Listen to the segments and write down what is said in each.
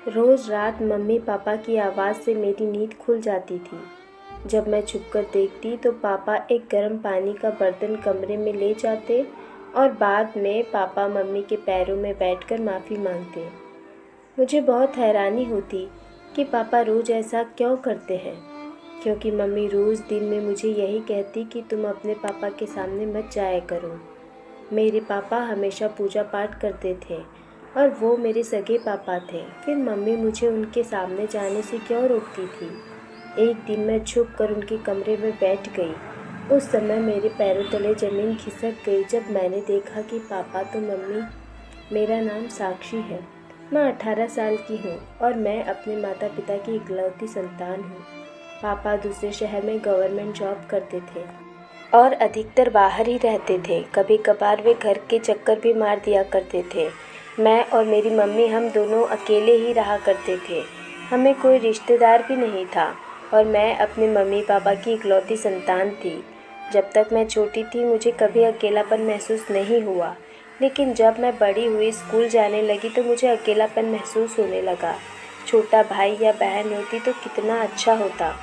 रोज़ रात mummy papa की आवाज़ से मेरी नींद खुल जाती थी। जब मैं छुपकर देखती तो पापा एक गर्म पानी का बर्तन कमरे में ले जाते और बाद में पापा मम्मी के पैरों में बैठकर माफ़ी मांगते। मुझे बहुत हैरानी होती कि पापा रोज़ ऐसा क्यों करते हैं, क्योंकि मम्मी रोज़ दिन में मुझे यही कहती कि तुम अपने पापा के सामने मत जाया करो। मेरे पापा हमेशा पूजा पाठ करते थे और वो मेरे सगे पापा थे। फिर मम्मी मुझे उनके सामने जाने से क्यों रोकती थी। एक दिन मैं छुप कर उनके कमरे में बैठ गई। उस समय मेरे पैरों तले ज़मीन खिसक गई जब मैंने देखा कि पापा तो मम्मी, मेरा नाम साक्षी है। मैं 18 साल की हूँ और मैं अपने माता पिता की इकलौती संतान हूँ। पापा दूसरे शहर में गवर्नमेंट जॉब करते थे और अधिकतर बाहर ही रहते थे। कभी कभार वे घर के चक्कर भी मार दिया करते थे। मैं और मेरी मम्मी हम दोनों अकेले ही रहा करते थे। हमें कोई रिश्तेदार भी नहीं था और मैं अपने मम्मी पापा की इकलौती संतान थी। जब तक मैं छोटी थी मुझे कभी अकेलापन महसूस नहीं हुआ, लेकिन जब मैं बड़ी हुई, स्कूल जाने लगी तो मुझे अकेलापन महसूस होने लगा। छोटा भाई या बहन होती तो कितना अच्छा होता।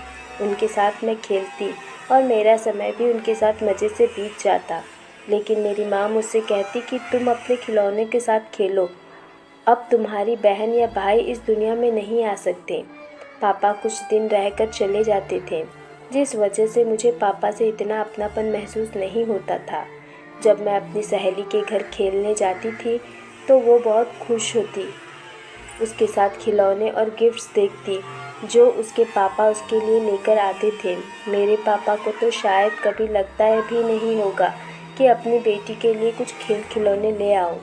उनके साथ मैं खेलती और मेरा समय भी उनके साथ मज़े से बीत जाता। लेकिन मेरी माँ मुझसे कहती कि तुम अपने खिलौने के साथ खेलो, अब तुम्हारी बहन या भाई इस दुनिया में नहीं आ सकते। पापा कुछ दिन रहकर चले जाते थे, जिस वजह से मुझे पापा से इतना अपनापन महसूस नहीं होता था। जब मैं अपनी सहेली के घर खेलने जाती थी तो वो बहुत खुश होती, उसके साथ खिलौने और गिफ्ट्स देखती जो उसके पापा उसके लिए लेकर आते थे। मेरे पापा को तो शायद कभी लगता है भी नहीं होगा कि अपनी बेटी के लिए कुछ खिलौने ले आओ।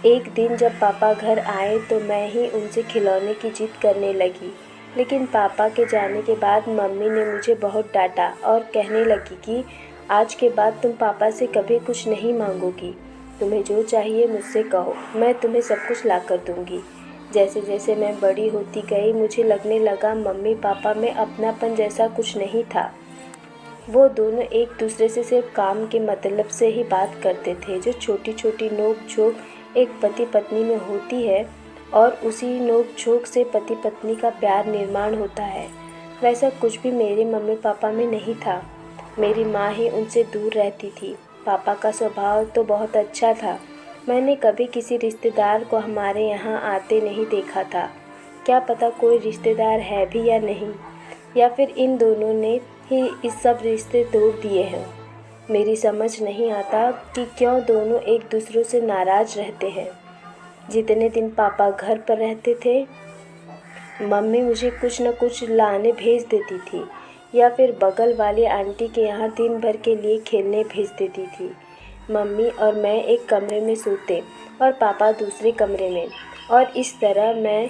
एक दिन जब पापा घर आए तो मैं ही उनसे खिलौने की जिद करने लगी, लेकिन पापा के जाने के बाद मम्मी ने मुझे बहुत डांटा और कहने लगी कि आज के बाद तुम पापा से कभी कुछ नहीं मांगोगी। तुम्हें जो चाहिए मुझसे कहो, मैं तुम्हें सब कुछ ला कर दूँगी। जैसे जैसे मैं बड़ी होती गई मुझे लगने लगा मम्मी पापा में अपनापन जैसा कुछ नहीं था। वो दोनों एक दूसरे से सिर्फ काम के मतलब से ही बात करते थे। जो छोटी छोटी नोक झोंक एक पति पत्नी में होती है और उसी नोक झोंक से पति पत्नी का प्यार निर्माण होता है, वैसा कुछ भी मेरे मम्मी पापा में नहीं था। मेरी माँ ही उनसे दूर रहती थी। पापा का स्वभाव तो बहुत अच्छा था। मैंने कभी किसी रिश्तेदार को हमारे यहाँ आते नहीं देखा था। क्या पता कोई रिश्तेदार है भी या नहीं, या फिर इन दोनों ने ही इस सब रिश्ते तोड़ दिए हैं। मेरी समझ नहीं आता कि क्यों दोनों एक दूसरों से नाराज़ रहते हैं। जितने दिन पापा घर पर रहते थे मम्मी मुझे कुछ न कुछ लाने भेज देती थी या फिर बगल वाली आंटी के यहाँ दिन भर के लिए खेलने भेज देती थी। मम्मी और मैं एक कमरे में सोते और पापा दूसरे कमरे में, और इस तरह मैं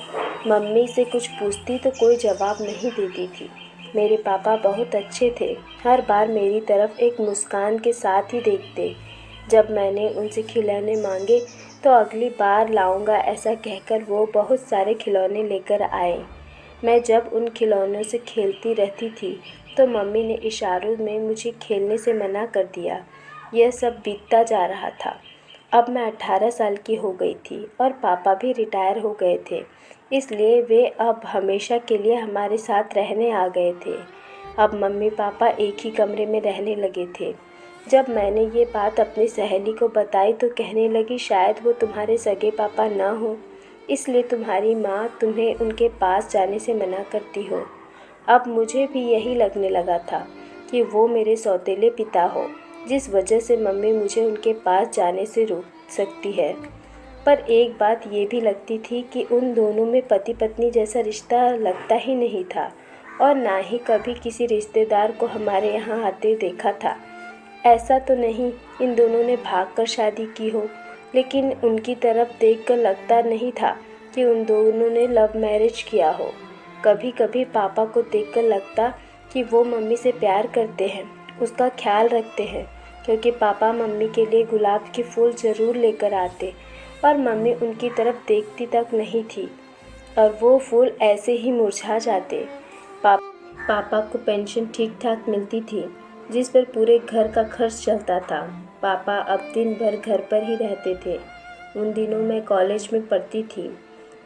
मम्मी से कुछ पूछती तो कोई जवाब नहीं देती थी। मेरे पापा बहुत अच्छे थे, हर बार मेरी तरफ एक मुस्कान के साथ ही देखते। जब मैंने उनसे खिलौने मांगे तो अगली बार लाऊंगा ऐसा कहकर वो बहुत सारे खिलौने लेकर आए। मैं जब उन खिलौनों से खेलती रहती थी तो मम्मी ने इशारों में मुझे खेलने से मना कर दिया। यह सब बीतता जा रहा था। अब मैं 18 साल की हो गई थी और पापा भी रिटायर हो गए थे, इसलिए वे अब हमेशा के लिए हमारे साथ रहने आ गए थे। अब मम्मी पापा एक ही कमरे में रहने लगे थे। जब मैंने ये बात अपनी सहेली को बताई तो कहने लगी शायद वो तुम्हारे सगे पापा ना हो, इसलिए तुम्हारी माँ तुम्हें उनके पास जाने से मना करती हो। अब मुझे भी यही लगने लगा था कि वो मेरे सौतेले पिता हो, जिस वजह से मम्मी मुझे उनके पास जाने से रोक सकती है। पर एक बात ये भी लगती थी कि उन दोनों में पति पत्नी जैसा रिश्ता लगता ही नहीं था और ना ही कभी किसी रिश्तेदार को हमारे यहाँ आते देखा था। ऐसा तो नहीं इन दोनों ने भागकर शादी की हो, लेकिन उनकी तरफ देखकर लगता नहीं था कि उन दोनों ने लव मैरिज किया हो। कभी कभी पापा को देखकर लगता कि वो मम्मी से प्यार करते हैं, उसका ख्याल रखते हैं, क्योंकि पापा मम्मी के लिए गुलाब के फूल ज़रूर लेकर आते और मम्मी उनकी तरफ देखती तक नहीं थी और वो फूल ऐसे ही मुरझा जाते। पापा को पेंशन ठीक ठाक मिलती थी, जिस पर पूरे घर का खर्च चलता था। पापा अब दिन भर घर पर ही रहते थे। उन दिनों मैं कॉलेज में पढ़ती थी।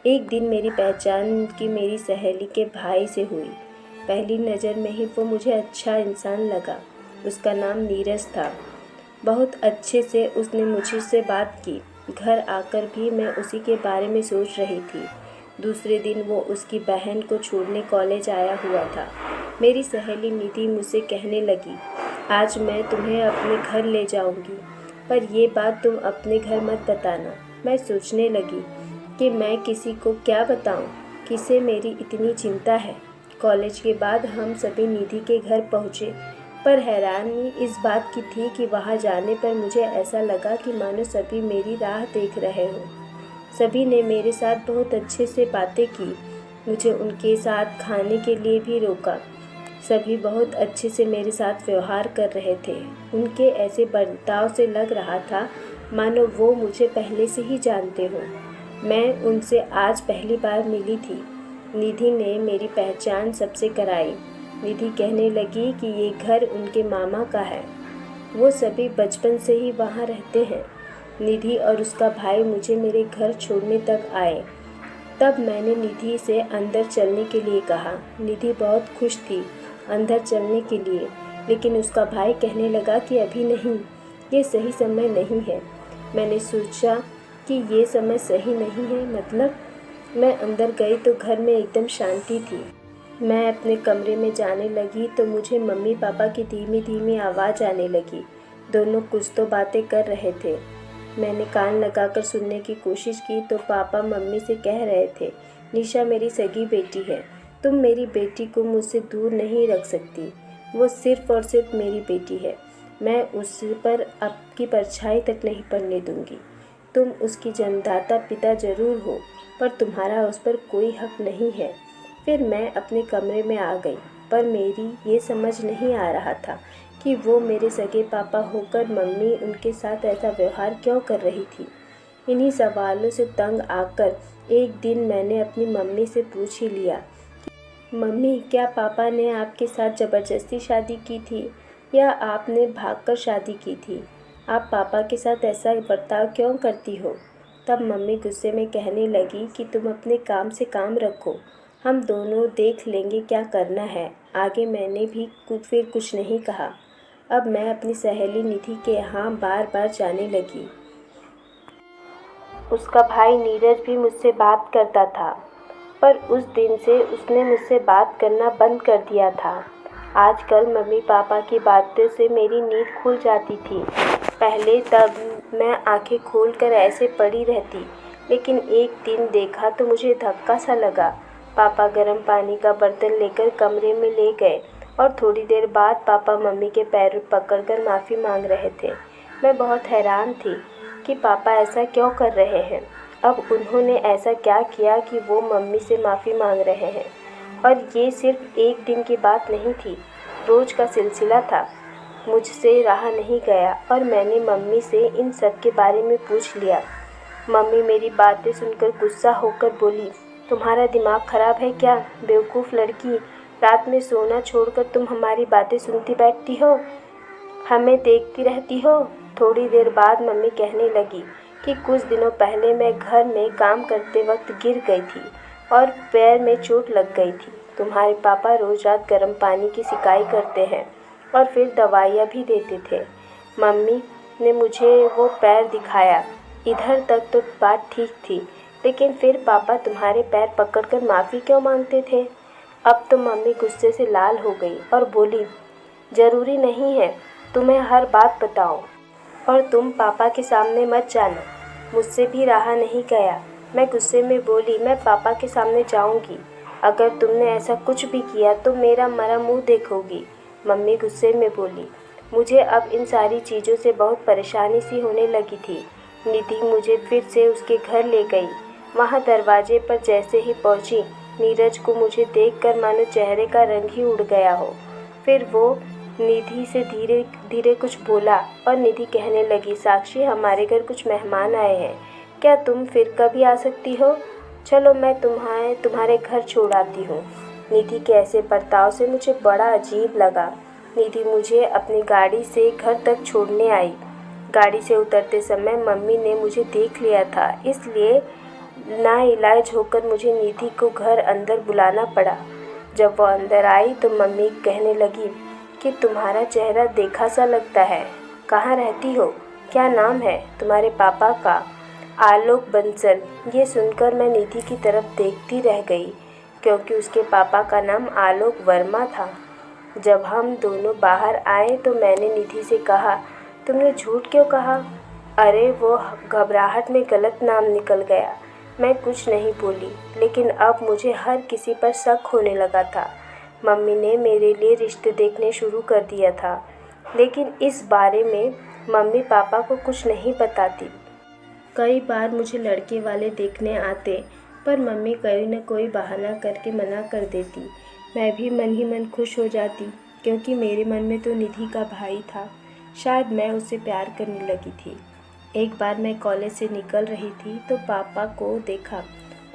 एक दिन मेरी पहचान की मेरी सहेली के भाई से हुई। पहली नज़र में ही वो मुझे अच्छा इंसान लगा। उसका नाम नीरज था। बहुत अच्छे से उसने मुझसे बात की। घर आकर भी मैं उसी के बारे में सोच रही थी। दूसरे दिन वो उसकी बहन को छोड़ने कॉलेज आया हुआ था। मेरी सहेली निधि मुझसे कहने लगी, आज मैं तुम्हें अपने घर ले जाऊंगी, पर ये बात तुम अपने घर मत बताना। मैं सोचने लगी कि मैं किसी को क्या बताऊं, किसे मेरी इतनी चिंता है। कॉलेज के बाद हम सभी निधि के घर पहुँचे, पर हैरानी इस बात की थी कि वहाँ जाने पर मुझे ऐसा लगा कि मानो सभी मेरी राह देख रहे हों। सभी ने मेरे साथ बहुत अच्छे से बातें की, मुझे उनके साथ खाने के लिए भी रोका। सभी बहुत अच्छे से मेरे साथ व्यवहार कर रहे थे। उनके ऐसे बर्ताव से लग रहा था मानो वो मुझे पहले से ही जानते हों। मैं उनसे आज पहली बार मिली थी। निधि ने मेरी पहचान सबसे कराई। निधि कहने लगी कि ये घर उनके मामा का है। वो सभी बचपन से ही वहाँ रहते हैं। निधि और उसका भाई मुझे मेरे घर छोड़ने तक आए। तब मैंने निधि से अंदर चलने के लिए कहा। निधि बहुत खुश थी अंदर चलने के लिए, लेकिन उसका भाई कहने लगा कि अभी नहीं, ये सही समय नहीं है। मैंने सोचा कि ये समय सही नहीं है मतलब। मैं अंदर गई तो घर में एकदम शांति थी। मैं अपने कमरे में जाने लगी तो मुझे मम्मी पापा की धीमी धीमी आवाज़ आने लगी। दोनों कुछ तो बातें कर रहे थे। मैंने कान लगाकर सुनने की कोशिश की तो पापा मम्मी से कह रहे थे, निशा मेरी सगी बेटी है, तुम मेरी बेटी को मुझसे दूर नहीं रख सकती। वो सिर्फ़ और सिर्फ मेरी बेटी है। मैं उस पर आपकी परछाई तक नहीं पड़ने दूंगी। तुम उसकी जन्मदाता पिता जरूर हो, पर तुम्हारा उस पर कोई हक नहीं है। फिर मैं अपने कमरे में आ गई, पर मेरी ये समझ नहीं आ रहा था कि वो मेरे सगे पापा होकर मम्मी उनके साथ ऐसा व्यवहार क्यों कर रही थी। इन्हीं सवालों से तंग आकर एक दिन मैंने अपनी मम्मी से पूछ ही लिया, मम्मी क्या पापा ने आपके साथ ज़बरदस्ती शादी की थी या आपने भागकर शादी की थी? आप पापा के साथ ऐसा बर्ताव क्यों करती हो? तब मम्मी गुस्से में कहने लगी कि तुम अपने काम से काम रखो, हम दोनों देख लेंगे क्या करना है। आगे मैंने भी फिर कुछ नहीं कहा। अब मैं अपनी सहेली निधि के यहाँ बार बार जाने लगी। उसका भाई नीरज भी मुझसे बात करता था, पर उस दिन से उसने मुझसे बात करना बंद कर दिया था। आजकल मम्मी पापा की बातों से मेरी नींद खुल जाती थी। पहले तब मैं आंखें खोलकर ऐसे पड़ी रहती, लेकिन एक दिन देखा तो मुझे धक्का सा लगा। पापा गर्म पानी का बर्तन लेकर कमरे में ले गए और थोड़ी देर बाद पापा मम्मी के पैर पकड़कर माफ़ी मांग रहे थे। मैं बहुत हैरान थी कि पापा ऐसा क्यों कर रहे हैं। अब उन्होंने ऐसा क्या किया कि वो मम्मी से माफ़ी मांग रहे हैं? और ये सिर्फ एक दिन की बात नहीं थी, रोज़ का सिलसिला था। मुझसे रहा नहीं गया और मैंने मम्मी से इन सब के बारे में पूछ लिया। मम्मी मेरी बातें सुनकर गुस्सा होकर बोली, तुम्हारा दिमाग ख़राब है क्या बेवकूफ़ लड़की? रात में सोना छोड़कर तुम हमारी बातें सुनती बैठती हो, हमें देखती रहती हो। थोड़ी देर बाद मम्मी कहने लगी कि कुछ दिनों पहले मैं घर में काम करते वक्त गिर गई थी और पैर में चोट लग गई थी। तुम्हारे पापा रोज़ रात गर्म पानी की सिकाई करते हैं और फिर दवाइयाँ भी देते थे। मम्मी ने मुझे वो पैर दिखाया। इधर तक तो बात ठीक थी, लेकिन फिर पापा तुम्हारे पैर पकड़कर माफ़ी क्यों मांगते थे? अब तो मम्मी गुस्से से लाल हो गई और बोली, ज़रूरी नहीं है तुम्हें हर बात बताओ और तुम पापा के सामने मत जाना। मुझसे भी रहा नहीं गया। मैं गुस्से में बोली, मैं पापा के सामने जाऊंगी। अगर तुमने ऐसा कुछ भी किया तो मेरा मरा मुंह देखोगी। मम्मी गुस्से में बोली। मुझे अब इन सारी चीज़ों से बहुत परेशानी सी होने लगी थी। निधि मुझे फिर से उसके घर ले गई। वहाँ दरवाजे पर जैसे ही पहुँची, नीरज को मुझे देखकर मानो चेहरे का रंग ही उड़ गया हो। फिर वो निधि से धीरे धीरे कुछ बोला और निधि कहने लगी, साक्षी हमारे घर कुछ मेहमान आए हैं, क्या तुम फिर कभी आ सकती हो? चलो मैं तुम्हारे घर छोड़ आती हूँ। निधि के ऐसे बर्ताव से मुझे बड़ा अजीब लगा। निधि मुझे अपनी गाड़ी से घर तक छोड़ने आई। गाड़ी से उतरते समय मम्मी ने मुझे देख लिया था, इसलिए नाइलाज होकर मुझे निधि को घर अंदर बुलाना पड़ा। जब वो अंदर आई तो मम्मी कहने लगी कि तुम्हारा चेहरा देखा सा लगता है, कहाँ रहती हो, क्या नाम है तुम्हारे पापा का? आलोक बंसल। ये सुनकर मैं निधि की तरफ देखती रह गई, क्योंकि उसके पापा का नाम आलोक वर्मा था। जब हम दोनों बाहर आए तो मैंने निधि से कहा, तुमने झूठ क्यों कहा? अरे वो घबराहट में गलत नाम निकल गया। मैं कुछ नहीं बोली, लेकिन अब मुझे हर किसी पर शक होने लगा था। मम्मी ने मेरे लिए रिश्ते देखने शुरू कर दिया था, लेकिन इस बारे में मम्मी पापा को कुछ नहीं बताती। कई बार मुझे लड़के वाले देखने आते, पर मम्मी कोई न कोई बहाना करके मना कर देती। मैं भी मन ही मन खुश हो जाती, क्योंकि मेरे मन में तो निधि का भाई था। शायद मैं उससे प्यार करने लगी थी। एक बार मैं कॉलेज से निकल रही थी तो पापा को देखा,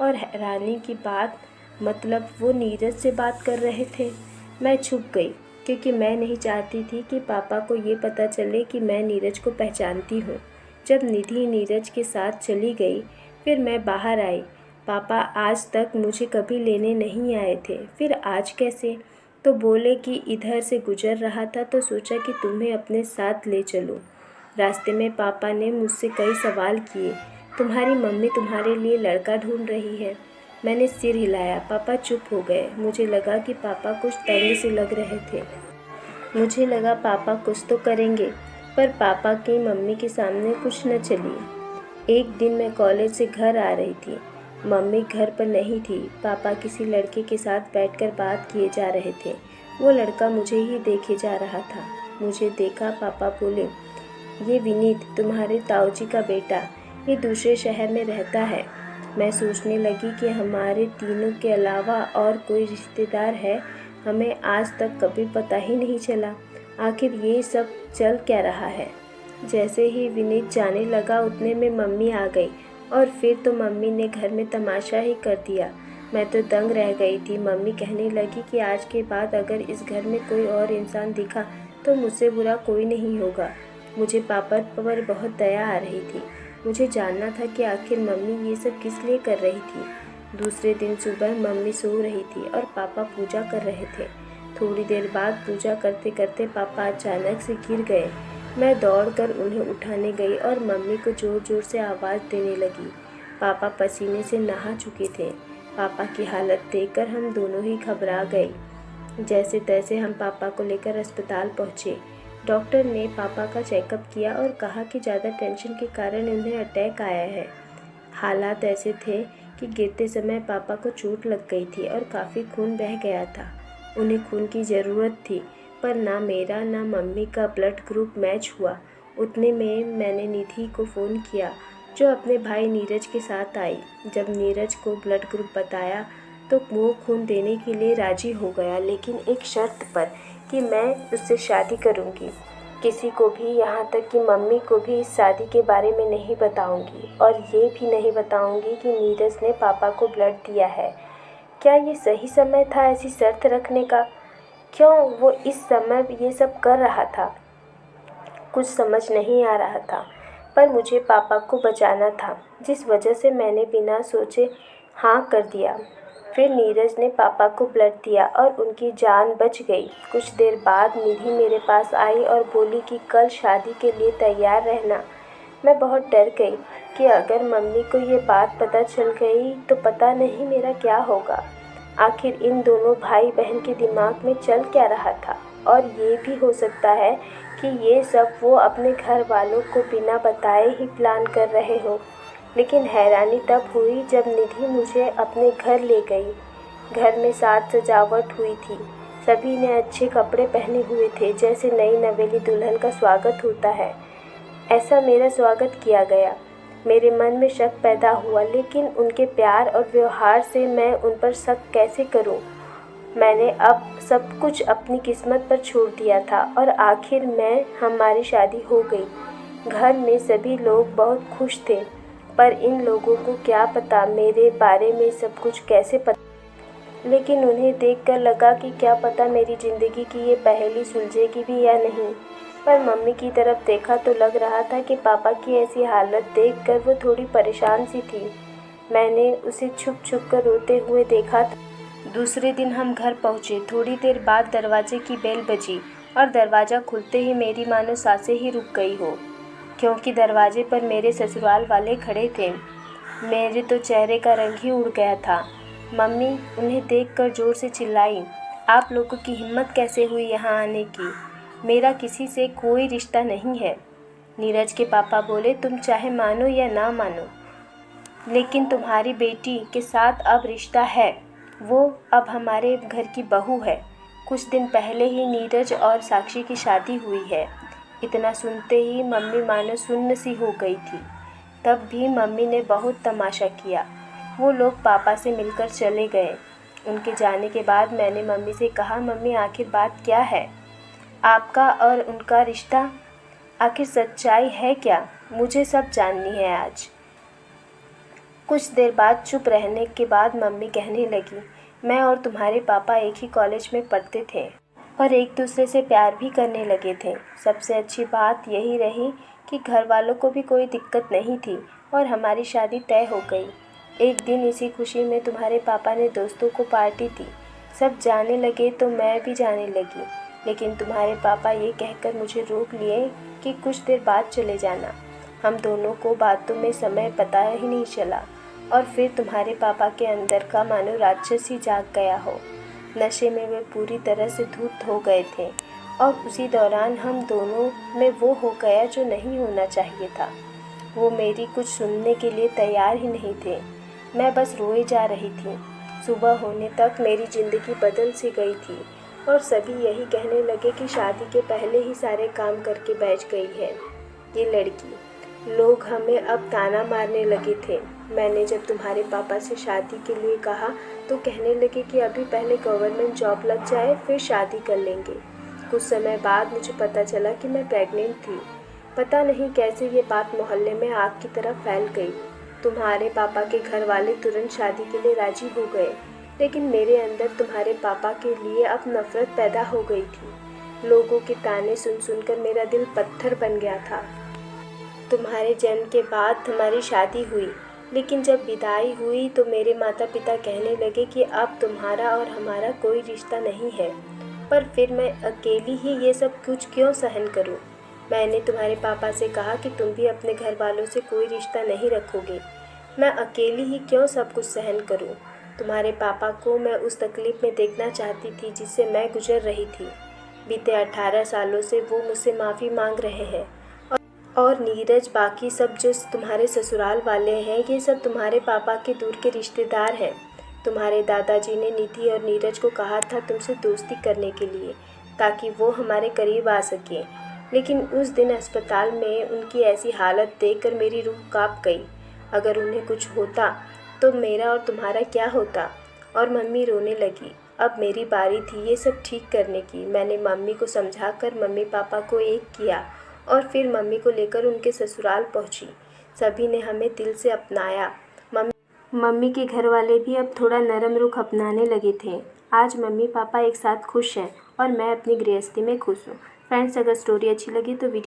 और हैरानी की बात, मतलब वो नीरज से बात कर रहे थे। मैं छुप गई, क्योंकि मैं नहीं चाहती थी कि पापा को ये पता चले कि मैं नीरज को पहचानती हूँ। जब निधि नीरज के साथ चली गई, फिर मैं बाहर आई। पापा आज तक मुझे कभी लेने नहीं आए थे, फिर आज कैसे? तो बोले कि इधर से गुजर रहा था तो सोचा कि तुम्हें अपने साथ ले चलूं। रास्ते में पापा ने मुझसे कई सवाल किए, तुम्हारी मम्मी तुम्हारे लिए लड़का ढूंढ रही है। मैंने सिर हिलाया। पापा चुप हो गए। मुझे लगा कि पापा कुछ तंग से लग रहे थे। मुझे लगा पापा कुछ तो करेंगे, पर पापा की मम्मी के सामने कुछ न चली। एक दिन मैं कॉलेज से घर आ रही थी। मम्मी घर पर नहीं थी। पापा किसी लड़के के साथ बैठकर बात किए जा रहे थे। वो लड़का मुझे ही देखे जा रहा था। मुझे देखा पापा बोले, ये विनीत तुम्हारे ताऊजी का बेटा, ये दूसरे शहर में रहता है। मैं सोचने लगी कि हमारे तीनों के अलावा और कोई रिश्तेदार है, हमें आज तक कभी पता ही नहीं चला। आखिर ये सब चल क्या रहा है? जैसे ही विनीत जाने लगा उतने में मम्मी आ गई, और फिर तो मम्मी ने घर में तमाशा ही कर दिया। मैं तो दंग रह गई थी। मम्मी कहने लगी कि आज के बाद अगर इस घर में कोई और इंसान दिखा तो मुझसे बुरा कोई नहीं होगा। मुझे पापा पर बहुत दया आ रही थी। मुझे जानना था कि आखिर मम्मी ये सब किस लिए कर रही थी। दूसरे दिन सुबह मम्मी सो रही थी और पापा पूजा कर रहे थे। थोड़ी देर बाद पूजा करते करते पापा अचानक से गिर गए। मैं दौड़कर उन्हें उठाने गई और मम्मी को ज़ोर ज़ोर से आवाज़ देने लगी। पापा पसीने से नहा चुके थे। पापा की हालत देखकर हम दोनों ही घबरा गए। जैसे तैसे हम पापा को लेकर अस्पताल पहुँचे। डॉक्टर ने पापा का चेकअप किया और कहा कि ज़्यादा टेंशन के कारण उन्हें अटैक आया है। हालात ऐसे थे कि गिरते समय पापा को चोट लग गई थी और काफ़ी खून बह गया था। उन्हें खून की ज़रूरत थी, पर ना मेरा ना मम्मी का ब्लड ग्रुप मैच हुआ। उतने में मैंने निधि को फ़ोन किया, जो अपने भाई नीरज के साथ आई। जब नीरज को ब्लड ग्रुप बताया तो वो खून देने के लिए राज़ी हो गया, लेकिन एक शर्त पर कि मैं उससे शादी करूंगी। किसी को भी, यहाँ तक कि मम्मी को भी इस शादी के बारे में नहीं बताऊंगी, और ये भी नहीं बताऊंगी कि नीरज ने पापा को ब्लड दिया है। क्या ये सही समय था ऐसी शर्त रखने का? क्यों वो इस समय ये सब कर रहा था? कुछ समझ नहीं आ रहा था, पर मुझे पापा को बचाना था, जिस वजह से मैंने बिना सोचे हाँ कर दिया। फिर नीरज ने पापा को ब्लड दिया और उनकी जान बच गई। कुछ देर बाद निधि मेरे पास आई और बोली कि कल शादी के लिए तैयार रहना। मैं बहुत डर गई कि अगर मम्मी को ये बात पता चल गई तो पता नहीं मेरा क्या होगा। आखिर इन दोनों भाई बहन के दिमाग में चल क्या रहा था? और ये भी हो सकता है कि ये सब वो अपने घर वालों को बिना बताए ही प्लान कर रहे हो। लेकिन हैरानी तब हुई जब निधि मुझे अपने घर ले गई। घर में साज सजावट हुई थी। सभी ने अच्छे कपड़े पहने हुए थे, जैसे नई नवेली दुल्हन का स्वागत होता है। ऐसा मेरा स्वागत किया गया। मेरे मन में शक पैदा हुआ, लेकिन उनके प्यार और व्यवहार से मैं उन पर शक कैसे करूं? मैंने अब सब कुछ अपनी किस्मत पर छोड़ दिया था, और आखिर में हमारी शादी हो गई। घर में सभी लोग बहुत खुश थे, पर इन लोगों को क्या पता मेरे बारे में सब कुछ कैसे पता। लेकिन उन्हें देखकर लगा कि क्या पता मेरी ज़िंदगी की ये पहेली सुलझेगी भी या नहीं। पर मम्मी की तरफ देखा तो लग रहा था कि पापा की ऐसी हालत देखकर वो थोड़ी परेशान सी थी। मैंने उसे छुप छुप कर रोते हुए देखा था। दूसरे दिन हम घर पहुँचे। थोड़ी देर बाद दरवाजे की बेल बजी और दरवाज़ा खुलते ही मेरी मानो सांसें ही रुक गई हो, क्योंकि दरवाजे पर मेरे ससुराल वाले खड़े थे। मेरे तो चेहरे का रंग ही उड़ गया था। मम्मी उन्हें देखकर ज़ोर से चिल्लाई, आप लोगों की हिम्मत कैसे हुई यहाँ आने की? मेरा किसी से कोई रिश्ता नहीं है। नीरज के पापा बोले, तुम चाहे मानो या ना मानो, लेकिन तुम्हारी बेटी के साथ अब रिश्ता है। वो अब हमारे घर की बहू है। कुछ दिन पहले ही नीरज और साक्षी की शादी हुई है। इतना सुनते ही मम्मी मानो सुन्न सी हो गई थी। तब भी मम्मी ने बहुत तमाशा किया। वो लोग पापा से मिलकर चले गए। उनके जाने के बाद मैंने मम्मी से कहा, मम्मी आखिर बात क्या है? आपका और उनका रिश्ता आखिर सच्चाई है क्या? मुझे सब जाननी है आज। कुछ देर बाद चुप रहने के बाद मम्मी कहने लगी, मैं और तुम्हारे पापा एक ही कॉलेज में पढ़ते थे और एक दूसरे से प्यार भी करने लगे थे। सबसे अच्छी बात यही रही कि घर वालों को भी कोई दिक्कत नहीं थी और हमारी शादी तय हो गई। एक दिन इसी खुशी में तुम्हारे पापा ने दोस्तों को पार्टी दी। सब जाने लगे तो मैं भी जाने लगी, लेकिन तुम्हारे पापा ये कहकर मुझे रोक लिए कि कुछ देर बाद चले जाना। हम दोनों को बातों में समय पता ही नहीं चला और फिर तुम्हारे पापा के अंदर का मानो राक्षस ही जाग गया हो। नशे में वे पूरी तरह से धूत हो गए थे और उसी दौरान हम दोनों में वो हो गया जो नहीं होना चाहिए था। वो मेरी कुछ सुनने के लिए तैयार ही नहीं थे। मैं बस रोए जा रही थी। सुबह होने तक मेरी ज़िंदगी बदल सी गई थी और सभी यही कहने लगे कि शादी के पहले ही सारे काम करके बैठ गई है ये लड़की। लोग हमें अब ताना मारने लगे थे। मैंने जब तुम्हारे पापा से शादी के लिए कहा तो कहने लगे कि अभी पहले गवर्नमेंट जॉब लग जाए फिर शादी कर लेंगे। कुछ समय बाद मुझे पता चला कि मैं प्रेग्नेंट थी। पता नहीं कैसे ये बात मोहल्ले में आग की तरह फैल गई। तुम्हारे पापा के घर वाले तुरंत शादी के लिए राजी हो गए, लेकिन मेरे अंदर तुम्हारे पापा के लिए अब नफरत पैदा हो गई थी। लोगों के ताने सुन सुनकर मेरा दिल पत्थर बन गया था। तुम्हारे जन्म के बाद हमारी शादी हुई, लेकिन जब विदाई हुई तो मेरे माता पिता कहने लगे कि अब तुम्हारा और हमारा कोई रिश्ता नहीं है। पर फिर मैं अकेली ही ये सब कुछ क्यों सहन करूं? मैंने तुम्हारे पापा से कहा कि तुम भी अपने घर वालों से कोई रिश्ता नहीं रखोगे। मैं अकेली ही क्यों सब कुछ सहन करूं? तुम्हारे पापा को मैं उस तकलीफ़ में देखना चाहती थी जिससे मैं गुजर रही थी। बीते 18 सालों से वो मुझसे माफ़ी मांग रहे हैं। और नीरज, बाकी सब जो तुम्हारे ससुराल वाले हैं, ये सब तुम्हारे पापा के दूर के रिश्तेदार हैं। तुम्हारे दादाजी ने निधि और नीरज को कहा था तुमसे दोस्ती करने के लिए, ताकि वो हमारे करीब आ सकें। लेकिन उस दिन अस्पताल में उनकी ऐसी हालत देखकर मेरी रूह कांप गई। अगर उन्हें कुछ होता तो मेरा और तुम्हारा क्या होता? और मम्मी रोने लगी। अब मेरी बारी थी ये सब ठीक करने की। मैंने मम्मी को समझाकर मम्मी पापा को एक किया और फिर मम्मी को लेकर उनके ससुराल पहुंची। सभी ने हमें दिल से अपनाया। मम्मी के घर वाले भी अब थोड़ा नरम रुख अपनाने लगे थे। आज मम्मी पापा एक साथ खुश हैं और मैं अपनी गृहस्थी में खुश हूँ। फ्रेंड्स, अगर स्टोरी अच्छी लगी तो